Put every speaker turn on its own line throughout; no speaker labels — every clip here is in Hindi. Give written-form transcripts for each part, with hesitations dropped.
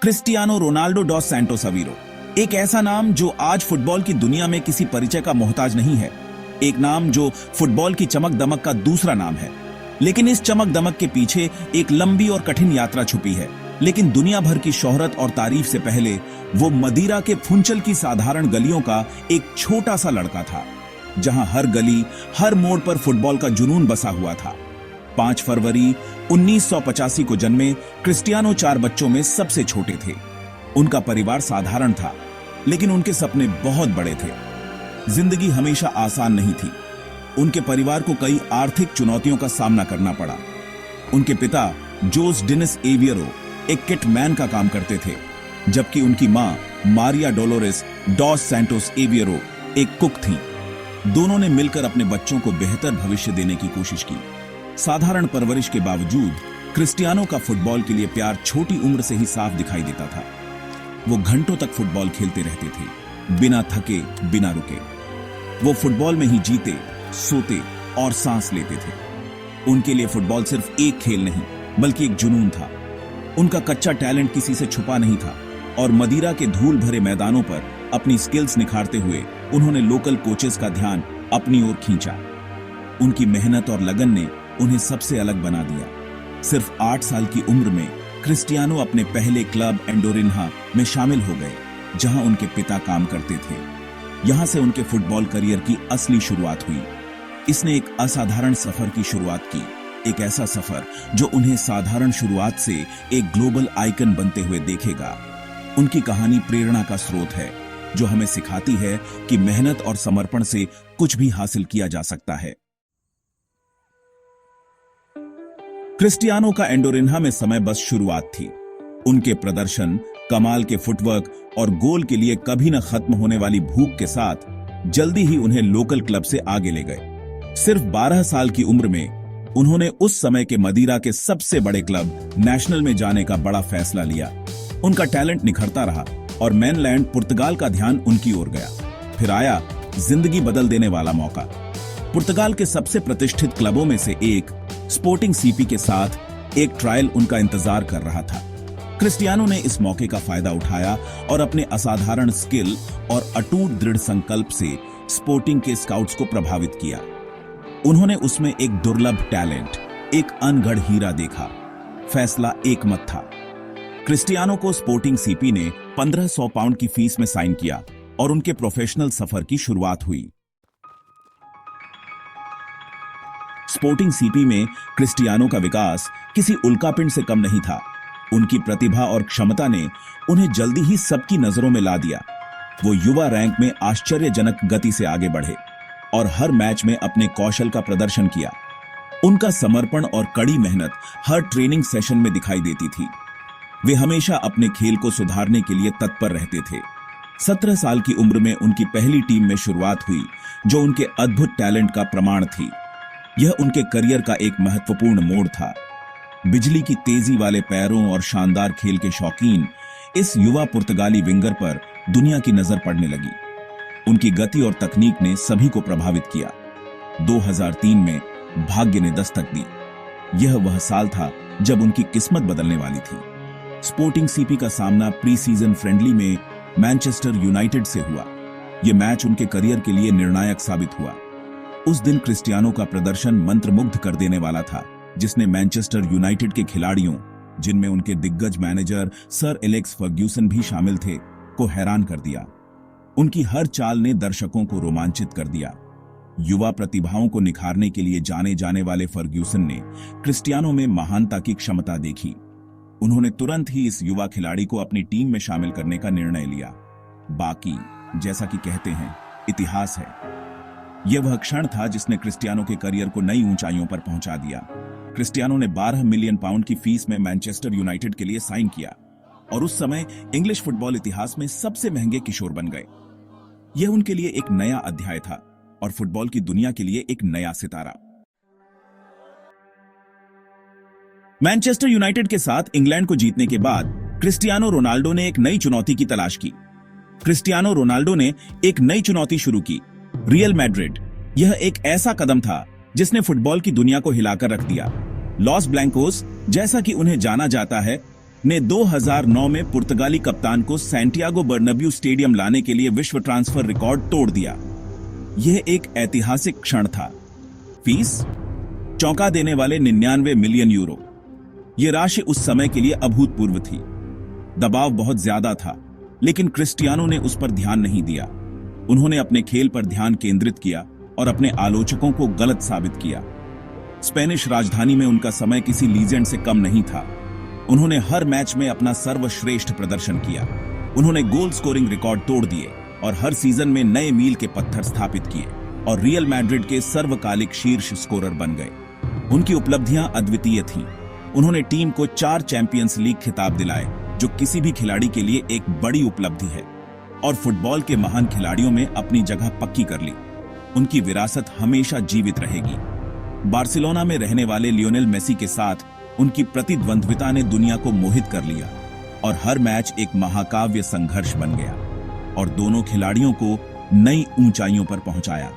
Cristiano Ronaldo DOS Santos Aviro, एक ऐसा नाम जो आज फुटबॉल की दुनिया में किसी परिचय का मोहताज नहीं है। एक नाम जो फुटबॉल की चमक दमक का दूसरा नाम है। लेकिन इस चमक दमक के पीछे एक लंबी और कठिन यात्रा छुपी है। लेकिन दुनिया भर की शोहरत और तारीफ से पहले वो मदिरा के फुंचल की साधारण गलियों का एक छोटा सा लड़का था, जहां हर गली, हर मोड़ पर फुटबॉल का जुनून बसा हुआ था। 5 फरवरी 1985 को जन्मे क्रिस्टियानो 4 बच्चों में सबसे छोटे थे। उनका परिवार साधारण था, लेकिन उनके सपने बहुत बड़े थे। जिंदगी हमेशा आसान नहीं थी। उनके परिवार को कई आर्थिक चुनौतियों का सामना करना पड़ा। उनके पिता जोस डिनिस एवियरो एक किटमैन का काम करते थे, जबकि उनकी मां मारिया डोलोरेस डॉस सैंटोस एवियरो एक कुक थी। दोनों ने मिलकर अपने बच्चों को बेहतर भविष्य देने की कोशिश की। साधारण परवरिश के बावजूद क्रिस्टियानो का फुटबॉल के लिए प्यार छोटी उम्र से ही साफ दिखाई देता था। वो घंटों तक फुटबॉल खेलते रहते थे, बिना थके, बिना रुके। वो फुटबॉल में ही जीते, सोते और सांस लेते थे। उनके लिए फुटबॉल सिर्फ एक खेल नहीं, बल्कि एक जुनून था। उनका कच्चा टैलेंट किसी से छुपा नहीं था, और मदिरा के धूल भरे मैदानों पर अपनी स्किल्स निखारते हुए उन्होंने लोकल कोचेस का ध्यान अपनी ओर खींचा। उनकी मेहनत और लगन ने उन्हें सबसे अलग बना दिया। सिर्फ 8 साल की उम्र में क्रिस्टियानो अपने पहले क्लब एंडोरिन्हा में शामिल हो गए, जहां उनके पिता काम करते थे। यहां से उनके फुटबॉल करियर की असली शुरुआत हुई। इसने एक असाधारण सफर की शुरुआत की, एक ऐसा सफर जो उन्हें साधारण शुरुआत से एक ग्लोबल आइकन बनते हुए देखेगा। उनकी कहानी प्रेरणा का स्रोत है, जो हमें सिखाती है कि मेहनत और समर्पण से कुछ भी हासिल किया जा सकता है। क्रिस्टियानो का एंडोरिन्हा में समय बस शुरुआत थी। उनके प्रदर्शन, कमाल के फुटवर्क और गोल के लिए कभी न खत्म होने वाली भूख के साथ जल्दी ही उन्हें लोकल क्लब से आगे ले गए। सिर्फ 12 साल की उम्र में उन्होंने उस समय के मदिरा के सबसे बड़े क्लब नेशनल में जाने का बड़ा फैसला लिया। उनका टैलेंट निखरता रहा और मेनलैंड पुर्तगाल का ध्यान उनकी ओर गया। फिर आया जिंदगी बदल देने वाला मौका। पुर्तगाल के सबसे प्रतिष्ठित क्लबों में से एक स्पोर्टिंग सीपी के साथ एक ट्रायल उनका इंतजार कर रहा था। क्रिस्टियानो ने इस मौके का फायदा उठाया और अपने असाधारण स्किल और अटूट दृढ़ संकल्प से स्पोर्टिंग के स्काउट्स को प्रभावित किया। उन्होंने उसमें एक दुर्लभ टैलेंट, एक अनगढ़ हीरा देखा। फैसला एक मत था। क्रिस्टियानो को स्पोर्टिंग सीपी ने 1500 पाउंड की फीस में साइन किया और उनके प्रोफेशनल सफर की शुरुआत हुई। स्पोर्टिंग सीपी में क्रिस्टियानो का विकास किसी उल्कापिंड से कम नहीं था। उनकी प्रतिभा और क्षमता ने उन्हें जल्दी ही सबकी नजरों में ला दिया। वो युवा रैंक में आश्चर्यजनक गति से आगे बढ़े और हर मैच में अपने कौशल का प्रदर्शन किया। उनका समर्पण और कड़ी मेहनत हर ट्रेनिंग सेशन में दिखाई देती थी। वे हमेशा अपने खेल को सुधारने के लिए तत्पर रहते थे। 17 साल की उम्र में उनकी पहली टीम में शुरुआत हुई, जो उनके अद्भुत टैलेंट का प्रमाण थी। यह उनके करियर का एक महत्वपूर्ण मोड़ था। बिजली की तेजी वाले पैरों और शानदार खेल के शौकीन इस युवा पुर्तगाली विंगर पर दुनिया की नजर पड़ने लगी। उनकी गति और तकनीक ने सभी को प्रभावित किया। 2003 में भाग्य ने दस्तक दी। यह वह साल था जब उनकी किस्मत बदलने वाली थी। स्पोर्टिंग सीपी का सामना प्री सीजन फ्रेंडली में मैनचेस्टर यूनाइटेड से हुआ। यह मैच उनके करियर के लिए निर्णायक साबित हुआ। उस दिन क्रिस्टियानो का प्रदर्शन मंत्रमुग्ध कर देने वाला था, जिसने मैनचेस्टर यूनाइटेड के खिलाड़ियों, जिनमें उनके दिग्गज मैनेजर सर एलेक्स फर्ग्यूसन भी शामिल थे, को हैरान कर दिया। उनकी हर चाल ने दर्शकों को रोमांचित कर दिया। युवा प्रतिभाओं को निखारने के लिए जाने जाने वाले फर्ग्यूसन ने क्रिस्टियानो में महानता की क्षमता देखी। उन्होंने तुरंत ही इस युवा खिलाड़ी को अपनी टीम में शामिल करने का निर्णय लिया। बाकी, जैसा कि कहते हैं, इतिहास है। यह वह क्षण था जिसने क्रिस्टियानो के करियर को नई ऊंचाइयों पर पहुंचा दिया। क्रिस्टियानो ने 12 मिलियन पाउंड की फीस में मैनचेस्टर यूनाइटेड के लिए साइन किया और उस समय इंग्लिश फुटबॉल इतिहास में सबसे महंगे किशोर बन गए। यह उनके लिए एक नया अध्याय था और फुटबॉल की दुनिया के लिए एक नया सितारा। मैनचेस्टर यूनाइटेड के साथ इंग्लैंड को जीतने के बाद क्रिस्टियानो रोनाल्डो ने एक नई चुनौती की तलाश की। क्रिस्टियानो रोनाल्डो ने एक नई चुनौती शुरू की, रियल मैड्रिड। यह एक ऐसा कदम था जिसने फुटबॉल की दुनिया को हिलाकर रख दिया। लॉस ब्लैंकोस, जैसा कि उन्हें जाना जाता है, ने 2009 में पुर्तगाली कप्तान को सैंटियागो बर्नब्यू स्टेडियम लाने के लिए विश्व ट्रांसफर रिकॉर्ड तोड़ दिया। यह एक ऐतिहासिक क्षण था। फीस चौंका देने वाले 99 मिलियन यूरो। यह राशि उस समय के लिए अभूतपूर्व थी। दबाव बहुत ज्यादा था, लेकिन क्रिस्टियानो ने उस पर ध्यान नहीं दिया। उन्होंने अपने खेल पर ध्यान केंद्रित किया और अपने आलोचकों को गलत साबित किया। स्पेनिश राजधानी में उनका समय किसी लीजेंड से कम नहीं था। उन्होंने हर मैच में अपना सर्वश्रेष्ठ प्रदर्शन किया। उन्होंने गोल स्कोरिंग रिकॉर्ड तोड़ दिए और हर सीजन में नए मील के पत्थर स्थापित किए और रियल मैड्रिड के सर्वकालिक शीर्ष स्कोरर बन गए। उनकी उपलब्धियां अद्वितीय थीं। उन्होंने टीम को 4 चैंपियंस लीग खिताब दिलाए, जो किसी भी खिलाड़ी के लिए एक बड़ी उपलब्धि है, और फुटबॉल के महान खिलाड़ियों में अपनी जगह पक्की कर ली। उनकी विरासत हमेशा जीवित रहेगी। बार्सिलोना में रहने वाले लियोनेल मेसी के साथ उनकी प्रतिद्वंद्विता ने दुनिया को मोहित कर लिया और हर मैच एक महाकाव्य संघर्ष बन गया और दोनों खिलाड़ियों को नई ऊंचाइयों पर पहुंचाया।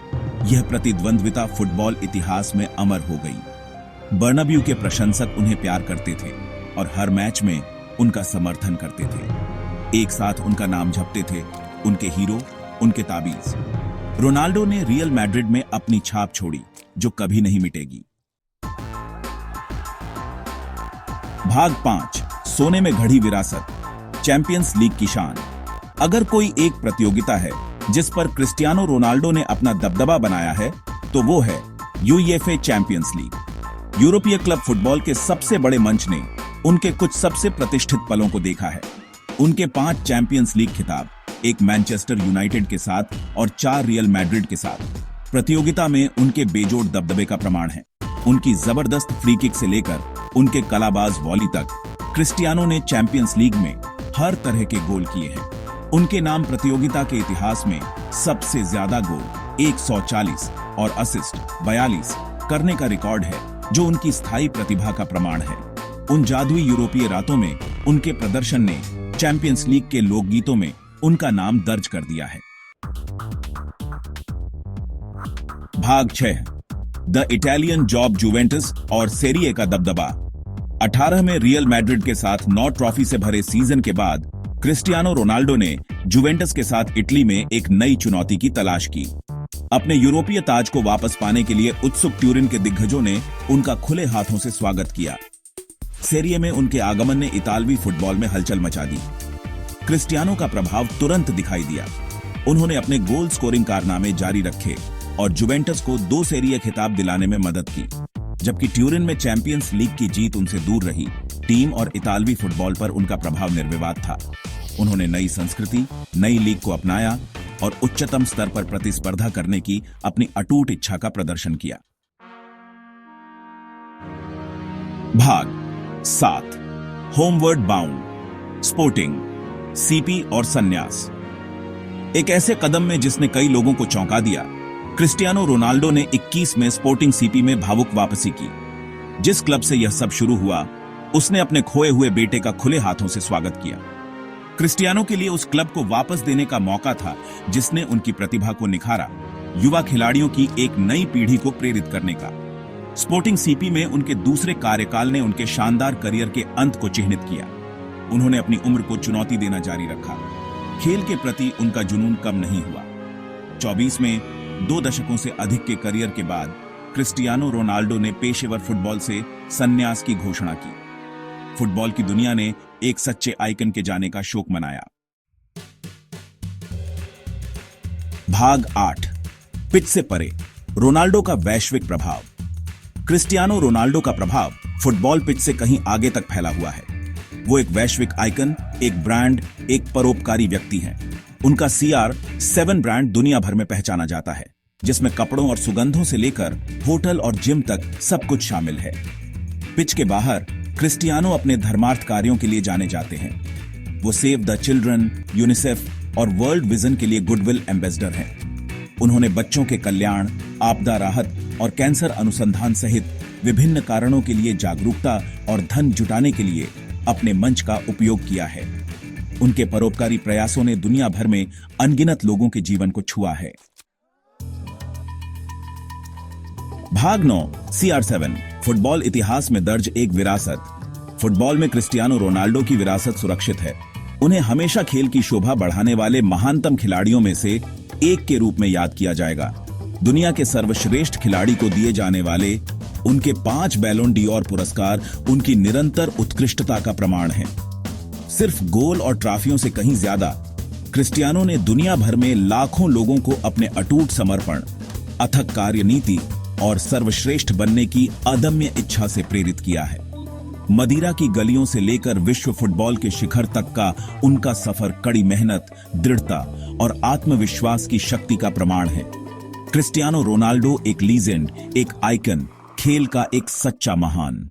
यह प्रतिद्वंद्विता फुटबॉल इतिहास में अमर हो गई। बर्नब्यू के प्रशंसक उन्हें प्यार करते थे और हर मैच में उनका समर्थन करते थे। एक साथ उनका नाम जपते थे, उनके हीरो, उनके ताबीज। रोनाल्डो ने रियल मैड्रिड में अपनी छाप छोड़ी, जो कभी नहीं मिटेगी। भाग 5, सोने में घड़ी विरासत, चैंपियंस लीग की शान। अगर कोई एक प्रतियोगिता है जिस पर क्रिस्टियानो रोनाल्डो ने अपना दबदबा बनाया है, तो वो है यूईएफए चैंपियंस लीग। यूरोपीय क्लब फुटबॉल के सबसे बड़े मंच ने उनके कुछ सबसे प्रतिष्ठित पलों को देखा है। उनके 5 चैंपियंस लीग खिताब, एक मैनचेस्टर यूनाइटेड के साथ और 4 रियल मैड्रिड के साथ, प्रतियोगिता में उनके बेजोड़ दबदबे का प्रमाण है। उनकी जबरदस्त फ्री किक से लेकर उनके कलाबाज वॉली तक, क्रिस्टियानो ने चैंपियंस लीग में हर तरह के गोल किए हैं। उनके नाम प्रतियोगिता के इतिहास में सबसे ज्यादा गोल 140 और असिस्ट 42 करने का रिकॉर्ड है, जो उनकी स्थायी प्रतिभा का प्रमाण है। उन जादुई यूरोपीय रातों में उनके प्रदर्शन ने चैंपियंस लीग के लोकगीतों में उनका नाम दर्ज कर दिया है। भाग 6, द इटालियन जॉब जुवेंटस और सेरिए का दबदबा। 18 में रियल मैड्रिड के साथ 9 ट्रॉफी से भरे सीजन के बाद क्रिस्टियानो रोनाल्डो ने जुवेंटस के साथ इटली में एक नई चुनौती की तलाश की। अपने यूरोपीय ताज को वापस पाने के लिए उत्सुक ट्यूरिन के दिग्गजों ने उनका खुले हाथों से स्वागत किया। सेरिए में उनके आगमन ने इतालवी फुटबॉल में हलचल मचा दी। क्रिस्टियानो का प्रभाव तुरंत दिखाई दिया। उन्होंने अपने गोल स्कोरिंग कारनामे जारी रखे और जुवेंटस को 2 सेरिए खिताब दिलाने में मदद की। जबकि ट्यूरिन में चैंपियंस लीग की जीत उनसे दूर रही, टीम और इतालवी फुटबॉल पर उनका प्रभाव निर्विवाद था। उन्होंने नई संस्कृति, नई लीग को अपनाया और उच्चतम स्तर पर प्रतिस्पर्धा करने की अपनी अटूट इच्छा का प्रदर्शन किया। भाग 7, होमवर्ड बाउंड, स्पोर्टिंग, सीपी और संन्यास। एक ऐसे कदम में जिसने कई लोगों को चौंका दिया, क्रिस्टियानो रोनाल्डो ने 21 में स्पोर्टिंग सीपी में भावुक वापसी की। जिस क्लब से यह सब शुरू हुआ, उसने अपने खोए हुए बेटे का खुले हाथों से स्वागत किया। क्रिस्टियानो के लिए उस क्लब को वापस देने का मौका था जिसने उनकी प्रतिभा को निखारा, युवा खिलाड़ियों की एक नई पीढ़ी को प्रेरित करने का। स्पोर्टिंग सीपी में उनके दूसरे कार्यकाल ने उनके शानदार करियर के अंत को चिह्नित किया। उन्होंने अपनी उम्र को चुनौती देना जारी रखा। खेल के प्रति उनका जुनून कम नहीं हुआ। 24 में 2 दशकों से अधिक के करियर के बाद क्रिस्टियानो रोनाल्डो ने पेशेवर फुटबॉल से संन्यास की घोषणा की। फुटबॉल की दुनिया ने एक सच्चे आइकन के जाने का शोक मनाया। भाग 8, पिच से परे, रोनाल्डो का वैश्विक प्रभाव। क्रिस्टियानो रोनाल्डो का प्रभाव फुटबॉल पिच से कहीं आगे तक फैला हुआ है। वो एक वैश्विक आइकन, एक ब्रांड, एक परोपकारी व्यक्ति हैं। उनका CR7 ब्रांड दुनिया भर में पहचाना जाता है, जिसमें कपड़ों और सुगंधों से लेकर होटल और जिम तक सब कुछ शामिल है। पिच के बाहर क्रिस्टियानो अपने धर्मार्थ कार्यों के लिए जाने जाते हैं। वो सेव द चिल्ड्रन, यूनिसेफ और वर्ल्ड विजन के लिए गुडविल एम्बेसडर हैं। उन्होंने बच्चों के कल्याण, आपदा राहत और कैंसर अनुसंधान सहित विभिन्न कारणों के लिए जागरूकता और धन जुटाने के लिए अपने मंच का उपयोग किया है। उनके परोपकारी प्रयासों ने दुनिया भर में अनगिनत लोगों के जीवन को छुआ है। भाग 9, CR7, फुटबॉल इतिहास में दर्ज एक विरासत। फुटबॉल में क्रिस्टियानो रोनाल्डो की विरासत सुरक्षित है। उन्हें हमेशा खेल की शोभा बढ़ाने वाले महानतम खिलाड़ियों में से एक के रूप में याद किया जाएगा। दुनिया के सर्वश्रेष्ठ खिलाड़ी को दिए जाने वाले उनके 5 बैलोन डी'ओर पुरस्कार उनकी निरंतर उत्कृष्टता का प्रमाण हैं। सिर्फ गोल और ट्रॉफियों से कहीं ज्यादा क्रिस्टियानो ने दुनिया भर में लाखों लोगों को अपने अटूट समर्पण, अथक कार्यनीति और सर्वश्रेष्ठ बनने की अदम्य इच्छा से प्रेरित किया है। मदिरा की गलियों से लेकर विश्व फुटबॉल के शिखर तक का उनका सफर कड़ी मेहनत, दृढ़ता और आत्मविश्वास की शक्ति का प्रमाण है। क्रिस्टियानो रोनाल्डो एक लीजेंड, एक आइकन, खेल का एक सच्चा महान।